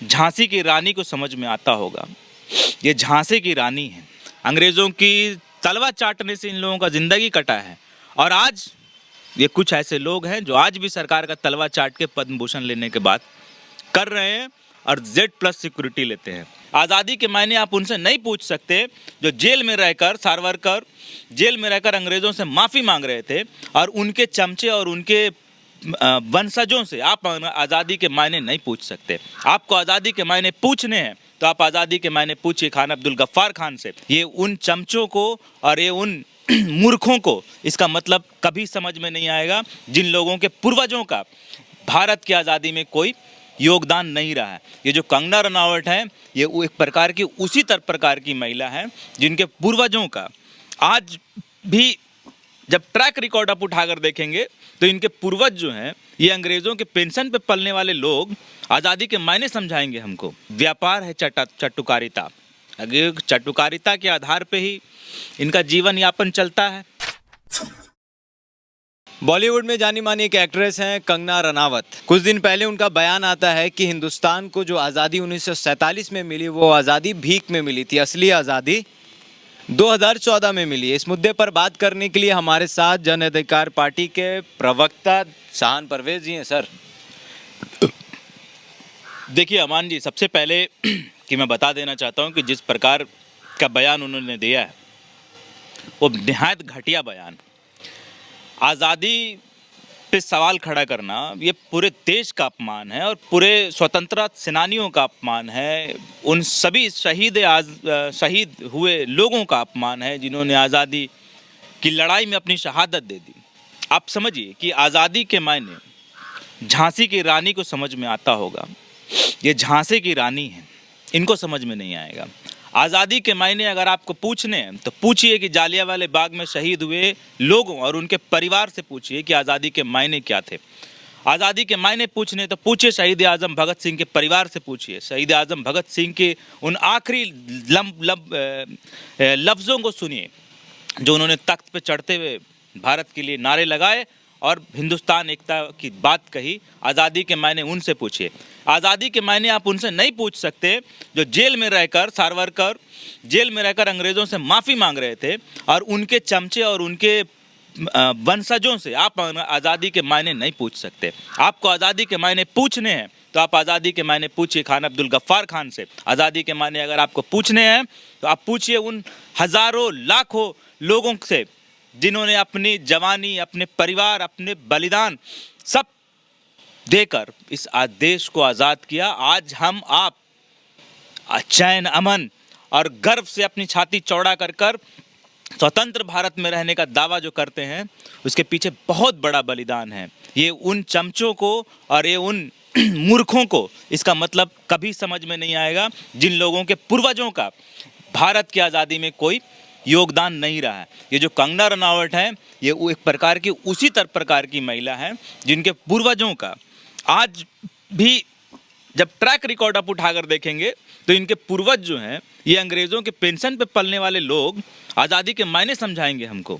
झांसी की रानी को समझ में आता होगा। ये झांसी की रानी है। अंग्रेज़ों की तलवा चाटने से इन लोगों का ज़िंदगी कटा है और आज ये कुछ ऐसे लोग हैं जो आज भी सरकार का तलवा चाट के पद्म भूषण लेने के बाद कर रहे हैं और Z+ सिक्योरिटी लेते हैं। आज़ादी के मायने आप उनसे नहीं पूछ सकते जो जेल में रहकर सावरकर जेल में रहकर अंग्रेज़ों से माफ़ी मांग रहे थे और उनके चमचे और उनके वंशजों से आप आज़ादी के मायने नहीं पूछ सकते। आपको आज़ादी के मायने पूछने हैं तो आप आज़ादी के मायने पूछिए खान अब्दुल गफ्फार खान से। ये उन चमचों को और ये उन मूर्खों को इसका मतलब कभी समझ में नहीं आएगा जिन लोगों के पूर्वजों का भारत की आज़ादी में कोई योगदान नहीं रहा है। ये जो कंगना रनावट है ये एक प्रकार की उसी प्रकार की महिला है जिनके पूर्वजों का आज भी जब ट्रैक रिकॉर्ड आप उठाकर देखेंगे तो इनके पूर्वज जो हैं ये अंग्रेज़ों के पेंशन पे पलने वाले लोग आज़ादी के मायने समझाएंगे हमको। व्यापार है चटुकारिता। अगर चटुकारिता के आधार पे ही इनका जीवन यापन चलता है। बॉलीवुड में जानी मानी एक एक्ट्रेस हैं कंगना रनावत। कुछ दिन पहले उनका बयान आता है कि हिंदुस्तान को जो आज़ादी 1947 में मिली वो आज़ादी भीख में मिली थी, असली आज़ादी 2014 में मिली है। इस मुद्दे पर बात करने के लिए हमारे साथ जन अधिकार पार्टी के प्रवक्ता शाहान परवेज जी हैं। सर देखिए अमान जी, सबसे पहले कि मैं बता देना चाहता हूं कि जिस प्रकार का बयान उन्होंने दिया है वो निहायत घटिया बयान। आज़ादी पे सवाल खड़ा करना ये पूरे देश का अपमान है और पूरे स्वतंत्रता सेनानियों का अपमान है। उन सभी शहीद हुए लोगों का अपमान है जिन्होंने आज़ादी की लड़ाई में अपनी शहादत दे दी। आप समझिए कि आज़ादी के मायने झांसी की रानी को समझ में आता होगा। ये झांसी की रानी है, इनको समझ में नहीं आएगा। आज़ादी के मायने अगर आपको पूछने हैं तो पूछिए कि जालियांवाला बाग में शहीद हुए लोगों और उनके परिवार से पूछिए कि आज़ादी के मायने क्या थे। आज़ादी के मायने पूछने तो पूछिए शहीद आज़म भगत सिंह के परिवार से पूछिए। शहीद आज़म भगत सिंह के उन आखिरी लफ्ज़ों को सुनिए जो उन्होंने तख्त पे चढ़ते हुए भारत के लिए नारे लगाए और हिंदुस्तान एकता की बात कही। आज़ादी के मायने उनसे पूछिए। आज़ादी के मायने आप उनसे नहीं पूछ सकते जो जेल में रहकर सावरकर जेल में रहकर अंग्रेज़ों से माफ़ी मांग रहे थे और उनके चमचे और उनके वंशजों से आप आज़ादी के मायने नहीं पूछ सकते। आपको आज़ादी के मायने पूछने हैं तो आप आज़ादी के मायने पूछिए खान अब्दुल गफ्फार खान से। आज़ादी के मायने अगर आपको पूछने हैं तो आप पूछिए उन हज़ारों लाखों लोगों से जिन्होंने अपनी जवानी, अपने परिवार, अपने बलिदान सब देकर इस देश को आज़ाद किया। आज हम आप चैन, अमन और गर्व से अपनी छाती चौड़ा कर स्वतंत्र भारत में रहने का दावा जो करते हैं उसके पीछे बहुत बड़ा बलिदान है। ये उन चमचों को और ये उन मूर्खों को इसका मतलब कभी समझ में नहीं आएगा जिन लोगों के पूर्वजों का भारत की आज़ादी में कोई योगदान नहीं रहा है। ये जो कंगना रनावट है ये एक प्रकार की उसी प्रकार की महिला है जिनके पूर्वजों का आज भी जब ट्रैक रिकॉर्ड आप उठाकर देखेंगे तो इनके पूर्वज जो हैं ये अंग्रेज़ों के पेंशन पे पलने वाले लोग आज़ादी के मायने समझाएंगे हमको।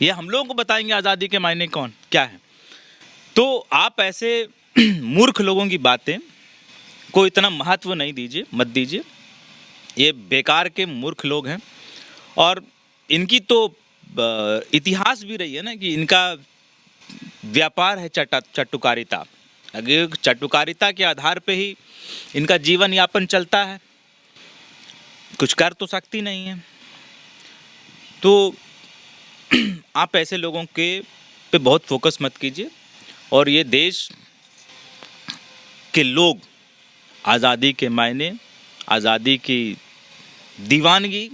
ये हम लोगों को बताएंगे आज़ादी के मायने क्या है। तो आप ऐसे मूर्ख लोगों की बातें को इतना महत्व नहीं दीजिए, मत दीजिए। ये बेकार के मूर्ख लोग हैं और इनकी तो इतिहास भी रही है ना कि इनका व्यापार है चटुकारिता। अगर चटुकारिता के आधार पे ही इनका जीवन यापन चलता है, कुछ कर तो सकती नहीं है। तो आप ऐसे लोगों के पे बहुत फोकस मत कीजिए और ये देश के लोग आज़ादी के मायने, आज़ादी की दीवानगी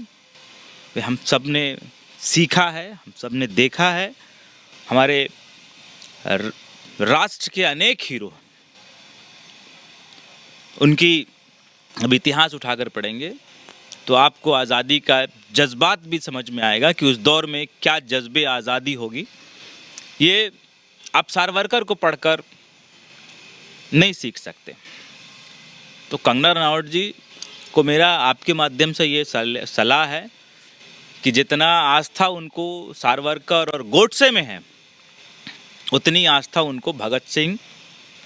हम सब ने सीखा है, हम सब ने देखा है। हमारे राष्ट्र के अनेक हीरो, उनकी अब इतिहास उठाकर पढ़ेंगे तो आपको आज़ादी का जज्बात भी समझ में आएगा कि उस दौर में क्या जज्बे आज़ादी होगी। ये आप सावरकर को पढ़कर नहीं सीख सकते। तो कंगना रनावट जी को मेरा आपके माध्यम से ये सलाह है कि जितना आस्था उनको सावरकर और गोडसे में है उतनी आस्था उनको भगत सिंह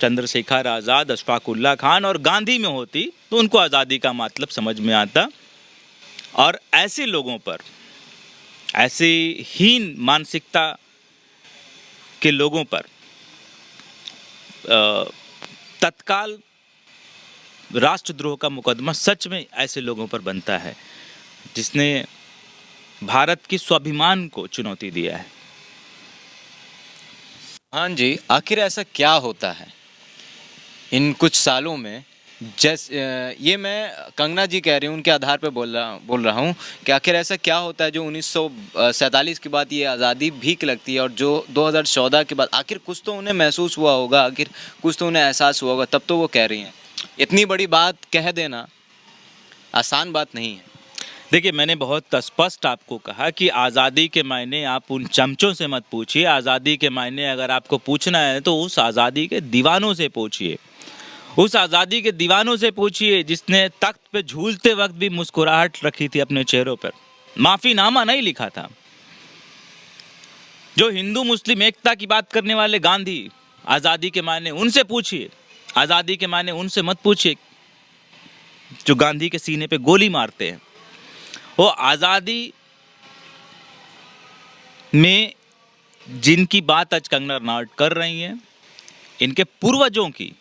चंद्रशेखर आज़ाद, अशफाक उल्लाह खान और गांधी में होती तो उनको आज़ादी का मतलब समझ में आता। और ऐसे लोगों पर, ऐसी हीन मानसिकता के लोगों पर तत्काल राष्ट्रद्रोह का मुकदमा सच में ऐसे लोगों पर बनता है जिसने भारत की स्वाभिमान को चुनौती दिया है। हाँ जी, आखिर ऐसा क्या होता है इन कुछ सालों में, जैसे ये मैं कंगना जी कह रही हूँ उनके आधार पे बोल रहा हूँ कि आखिर ऐसा क्या होता है जो 1947 के बाद ये आज़ादी भीख लगती है और जो 2014 के बाद आखिर कुछ तो उन्हें महसूस हुआ होगा, आखिर कुछ तो उन्हें एहसास हुआ होगा, तब तो वो कह रही हैं। इतनी बड़ी बात कह देना आसान बात नहीं है। देखिए, मैंने बहुत स्पष्ट आपको कहा कि आज़ादी के मायने आप उन चमचों से मत पूछिए। आज़ादी के मायने अगर आपको पूछना है तो उस आज़ादी के दीवानों से पूछिए, उस आज़ादी के दीवानों से पूछिए जिसने तख्त पे झूलते वक्त भी मुस्कुराहट रखी थी अपने चेहरों पर, माफ़ीनामा नहीं लिखा था। जो हिंदू मुस्लिम एकता की बात करने वाले गांधी, आज़ादी के मायने उनसे पूछिए। आज़ादी के मायने उनसे मत पूछिए जो गांधी के सीने पे गोली मारते हैं। वो आज़ादी में जिनकी बात आज कंगना रनावत कर रही हैं, इनके पूर्वजों की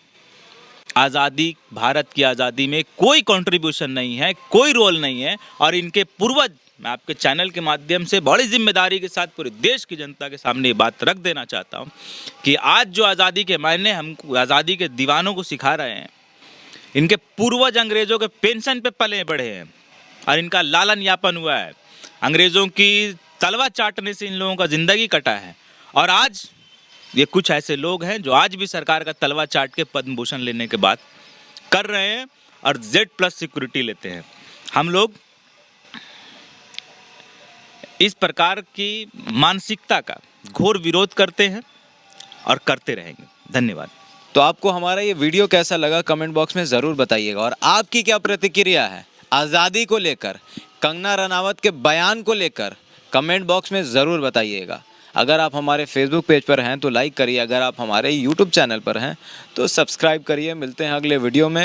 आज़ादी, भारत की आज़ादी में कोई कंट्रीब्यूशन नहीं है, कोई रोल नहीं है। और इनके पूर्वज, मैं आपके चैनल के माध्यम से बड़ी जिम्मेदारी के साथ पूरे देश की जनता के सामने ये बात रख देना चाहता हूँ कि आज जो आज़ादी के मायने हमको आज़ादी के दीवानों को सिखा रहे हैं, इनके पूर्वज अंग्रेज़ों के पेंशन पे पले बढ़े हैं और इनका लालन यापन हुआ है। अंग्रेज़ों की तलवा चाटने से इन लोगों का ज़िंदगी कटा है और आज ये कुछ ऐसे लोग हैं जो आज भी सरकार का तलवा चाट के पद्म भूषण लेने के बाद कर रहे हैं और Z+ सिक्योरिटी लेते हैं। हम लोग इस प्रकार की मानसिकता का घोर विरोध करते हैं और करते रहेंगे। धन्यवाद। तो आपको हमारा ये वीडियो कैसा लगा कमेंट बॉक्स में ज़रूर बताइएगा और आपकी क्या प्रतिक्रिया है आज़ादी को लेकर, कंगना रनावत के बयान को लेकर कमेंट बॉक्स में ज़रूर बताइएगा। अगर आप हमारे फेसबुक पेज पर हैं तो लाइक करिए, अगर आप हमारे यूट्यूब चैनल पर हैं तो सब्सक्राइब करिए। मिलते हैं अगले वीडियो में।